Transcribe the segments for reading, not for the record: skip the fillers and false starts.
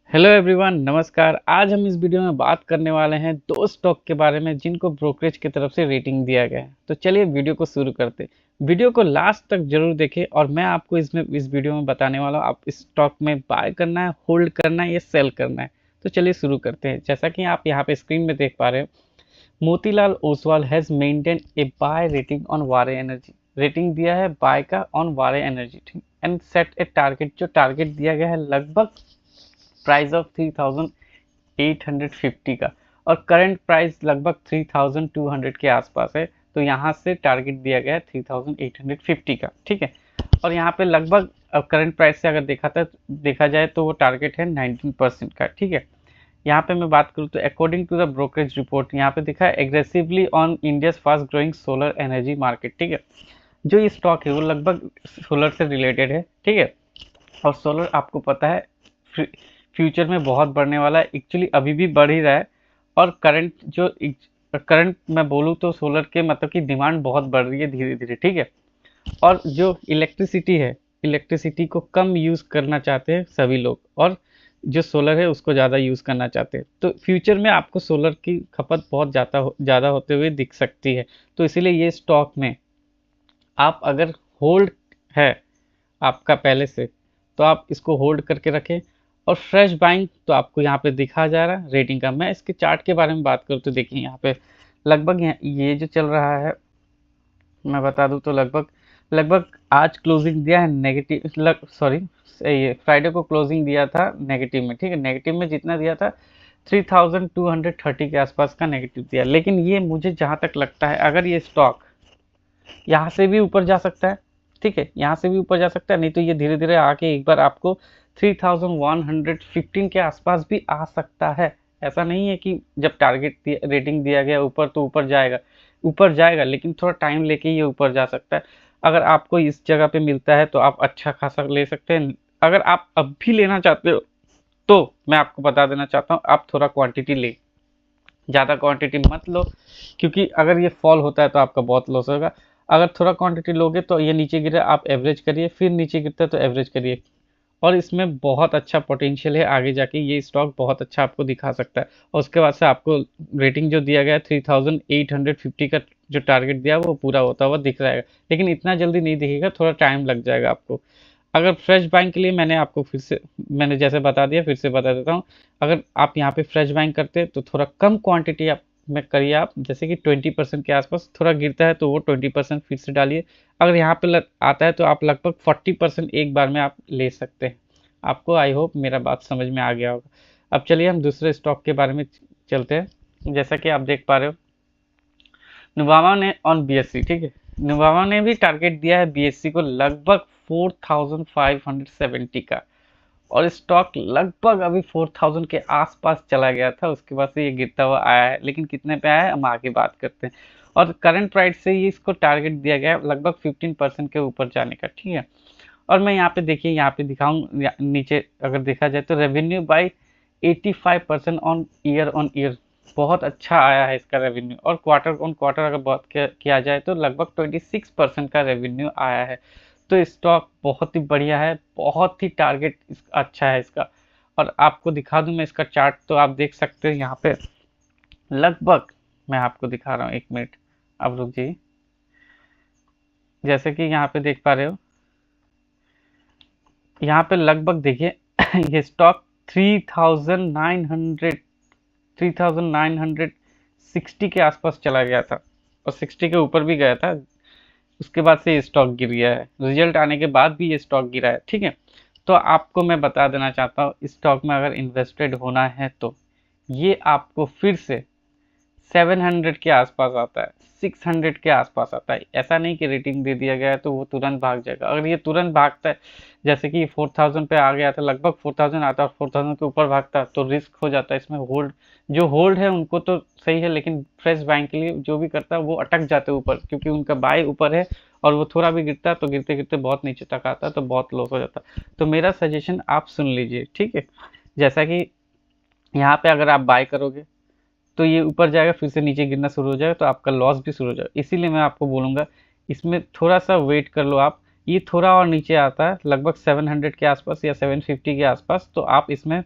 Hello everyone, नमस्कार। आज हम इस वीडियो में बात करने वाले हैं दो स्टॉक के बारे में जिनको ब्रोकरेज की तरफ से रेटिंग दिया गया है। तो चलिए वीडियो को शुरू करते हैं। वीडियो को लास्ट तक जरूर देखें और मैं आपको इस वीडियो में बताने वाला हूँ आप इस स्टॉक में बाय करना है, होल्ड करना है या सेल करना है। तो चलिए शुरू करते हैं। जैसा कि आप यहाँ पे स्क्रीन में देख पा रहे हो, Motilal Oswal has maintain a buy rating on Waaree energy. Rating दिया है बाय का ऑन वारे एनर्जी, ठीक, एंड सेट ए टारगेट। जो टारगेट दिया गया है लगभग प्राइस ऑफ 3850 का और करंट प्राइस लगभग 3200 के आसपास है। तो यहाँ से टारगेट दिया गया है 3850 का, ठीक है। और यहाँ पे लगभग करंट प्राइस से अगर देखा जाए तो वो टारगेट है 19% का, ठीक है। यहाँ पे मैं बात करूँ तो according to the brokerage report यहाँ पे दिखा है aggressively on India's fast growing solar energy market, ठीक है। जो ये स्टॉक है वो लगभग सोलर से रिलेटेड है, ठीक है। और सोलर आपको पता है फ्यूचर में बहुत बढ़ने वाला है, एक्चुअली अभी भी बढ़ ही रहा है। और करंट मैं बोलूँ तो सोलर के मतलब की डिमांड बहुत बढ़ रही है धीरे धीरे, ठीक है। और जो इलेक्ट्रिसिटी है, इलेक्ट्रिसिटी को कम यूज़ करना चाहते हैं सभी लोग, और जो सोलर है उसको ज़्यादा यूज़ करना चाहते हैं। तो फ्यूचर में आपको सोलर की खपत बहुत ज़्यादा होते हुए दिख सकती है। तो इसीलिए ये स्टॉक में आप अगर होल्ड है आपका पहले से, तो आप इसको होल्ड करके रखें। और फ्रेश बाइंग तो आपको यहाँ पे दिखा जा रहा है रेटिंग का। मैं इसके चार्ट के बारे में बात करूँ तो देखिए यहाँ पे लगभग ये जो चल रहा है, मैं बता दूँ तो लगभग लगभग आज क्लोजिंग दिया है नेगेटिव, सॉरी, ये फ्राइडे को क्लोजिंग दिया था नेगेटिव में, ठीक है। नेगेटिव में जितना दिया था 3230 के आसपास का नेगेटिव दिया। लेकिन ये मुझे जहाँ तक लगता है अगर ये स्टॉक यहाँ से भी ऊपर जा सकता है, ठीक है, यहाँ से भी ऊपर जा सकता है। नहीं तो ये धीरे धीरे आके एक बार आपको 3115 के आसपास भी आ सकता है। ऐसा नहीं है कि जब रेटिंग दिया गया ऊपर तो ऊपर जाएगा, लेकिन थोड़ा टाइम लेके ये ऊपर जा सकता है। अगर आपको इस जगह पे मिलता है तो आप अच्छा खासा ले सकते हैं। अगर आप अब भी लेना चाहते हो तो मैं आपको बता देना चाहता हूँ आप थोड़ा क्वांटिटी ले, ज़्यादा क्वांटिटी मत लो, क्योंकि अगर ये फॉल होता है तो आपका बहुत लॉस होगा। अगर थोड़ा क्वांटिटी लोगे तो ये नीचे गिरे आप एवरेज करिए, फिर नीचे गिरता है तो एवरेज करिए। और इसमें बहुत अच्छा पोटेंशियल है, आगे जाके ये स्टॉक बहुत अच्छा आपको दिखा सकता है। और उसके बाद से आपको रेटिंग जो दिया गया है 3850 का जो टारगेट दिया वो पूरा होता हुआ दिख रहेगा। लेकिन इतना जल्दी नहीं दिखेगा, थोड़ा टाइम लग जाएगा आपको। अगर फ्रेश बाइंग के लिए मैंने जैसे बता दिया, फिर से बता देता हूँ। अगर आप यहाँ पे फ्रेश बाइंग करते हैं तो थोड़ा कम क्वांटिटी आप में करिए आप, जैसे कि 20% के आसपास। थोड़ा गिरता है तो वो 20% फिर से डालिए। अगर यहाँ पे आता है तो आप लगभग 40% एक बार में आप ले सकते हैं। आपको आई होप मेरा बात समझ में आ गया होगा। अब चलिए हम दूसरे स्टॉक के बारे में चलते हैं। जैसा कि आप देख पा रहे हो नुवामा ने ऑन बीएससी, ठीक है। नुवामा ने भी टारगेट दिया है बीएससी को लगभग 4570 का। और स्टॉक लगभग अभी 4000 के आसपास चला गया था, उसके बाद से ये गिरता हुआ आया है। लेकिन कितने पे आया है हम आगे बात करते हैं। और करंट प्राइस से ये इसको टारगेट दिया गया है लगभग 15% के ऊपर जाने का, ठीक है। और मैं यहाँ पे देखिए, यहाँ पे दिखाऊं नीचे अगर देखा जाए तो रेवेन्यू बाय 85% ऑन ईयर बहुत अच्छा आया है इसका रेवेन्यू। और क्वार्टर ऑन क्वार्टर अगर बात किया जाए तो लगभग 26% का रेवेन्यू आया है। तो स्टॉक बहुत ही बढ़िया है, बहुत ही टारगेट अच्छा है इसका। और आपको दिखा दूं मैं इसका चार्ट, तो आप देख सकते हैं यहाँ पे लगभग, मैं आपको दिखा रहा हूँ, एक मिनट अब रुक जाइए। जैसे कि यहाँ पे देख पा रहे हो, यहाँ पे लगभग देखिए ये स्टॉक 3960 के आसपास चला गया था और 60 के ऊपर भी गया था। उसके बाद से ये स्टॉक गिर गया है, रिजल्ट आने के बाद भी ये स्टॉक गिरा है, ठीक है। तो आपको मैं बता देना चाहता हूँ स्टॉक में अगर इन्वेस्टेड होना है तो ये आपको फिर से 700 के आसपास आता है, 600 के आसपास आता है। ऐसा नहीं कि रेटिंग दे दिया गया है तो वो तुरंत भाग जाएगा। अगर ये तुरंत भागता है, जैसे कि 4000 पे आ गया था, लगभग 4000 आता है और 4000 के ऊपर भागता है तो रिस्क हो जाता है इसमें। जो होल्ड है उनको तो सही है, लेकिन फ्रेश बाइंग के लिए जो भी करता है वो अटक जाते हैं ऊपर, क्योंकि उनका बाय ऊपर है और वो थोड़ा भी गिरता है तो गिरते गिरते बहुत नीचे तक आता है तो बहुत लॉस हो जाता है। तो मेरा सजेशन आप सुन लीजिए, ठीक है। जैसा कि यहाँ पे अगर आप बाय करोगे तो ये ऊपर जाएगा, फिर से नीचे गिरना शुरू हो जाएगा तो आपका लॉस भी शुरू हो जाएगा। इसीलिए मैं आपको बोलूँगा इसमें थोड़ा सा वेट कर लो आप। ये थोड़ा और नीचे आता है लगभग 700 के आसपास या 750 के आसपास, तो आप इसमें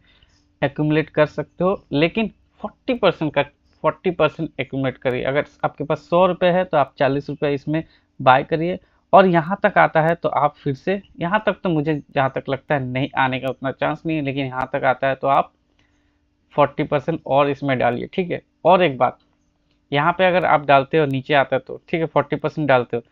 एक्यूमुलेट कर सकते हो, लेकिन 40% एक्यूमुलेट करिए। अगर आपके पास 100 रुपये है तो आप 40 रुपये इसमें बाय करिए, और यहाँ तक आता है तो आप फिर से, यहाँ तक तो मुझे जहाँ तक लगता है नहीं आने का उतना चांस नहीं है, लेकिन यहाँ तक आता है तो आप 40% और इसमें डालिए, ठीक है। और एक बात, यहाँ पे अगर आप डालते हो नीचे आता है तो ठीक है 40% डालते हो,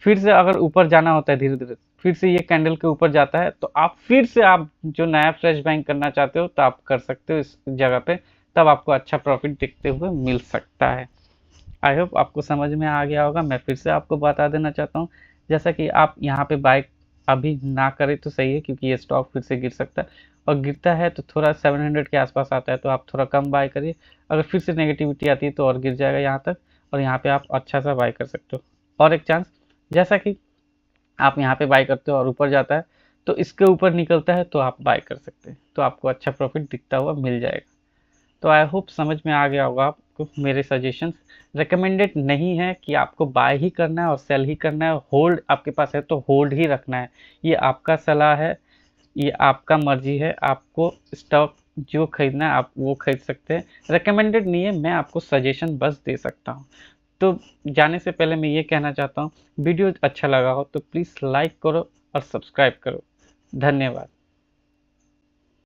फिर से अगर ऊपर जाना होता है धीरे धीरे, फिर से ये कैंडल के ऊपर जाता है तो आप फिर से आप जो नया फ्रेश बाइंग करना चाहते हो तो आप कर सकते हो इस जगह पे, तब आपको अच्छा प्रॉफिट दिखते हुए मिल सकता है। आई होप आपको समझ में आ गया होगा। मैं फिर से आपको बता देना चाहता हूँ, जैसा कि आप यहाँ पे बाय अभी ना करें तो सही है, क्योंकि ये स्टॉक फिर से गिर सकता है, और गिरता है तो थोड़ा 700 के आसपास आता है तो आप थोड़ा कम बाय करिए। अगर फिर से नेगेटिविटी आती है तो और गिर जाएगा यहाँ तक, और यहाँ पे आप अच्छा सा बाय कर सकते हो। और एक चांस, जैसा कि आप यहाँ पे बाय करते हो और ऊपर जाता है तो इसके ऊपर निकलता है तो आप बाय कर सकते हैं, तो आपको अच्छा प्रॉफिट दिखता हुआ मिल जाएगा। तो आई होप समझ में आ गया होगा आपको। मेरे सजेशंस रिकमेंडेड नहीं है कि आपको बाय ही करना है और सेल ही करना है, होल्ड आपके पास है तो होल्ड ही रखना है, ये आपका सलाह है, ये आपका मर्जी है। आपको स्टॉक जो खरीदना है आप वो खरीद सकते हैं, रिकमेंडेड नहीं है, मैं आपको सजेशन बस दे सकता हूँ। तो जाने से पहले मैं ये कहना चाहता हूँ, वीडियो अच्छा लगा हो तो प्लीज़ लाइक करो और सब्सक्राइब करो। धन्यवाद।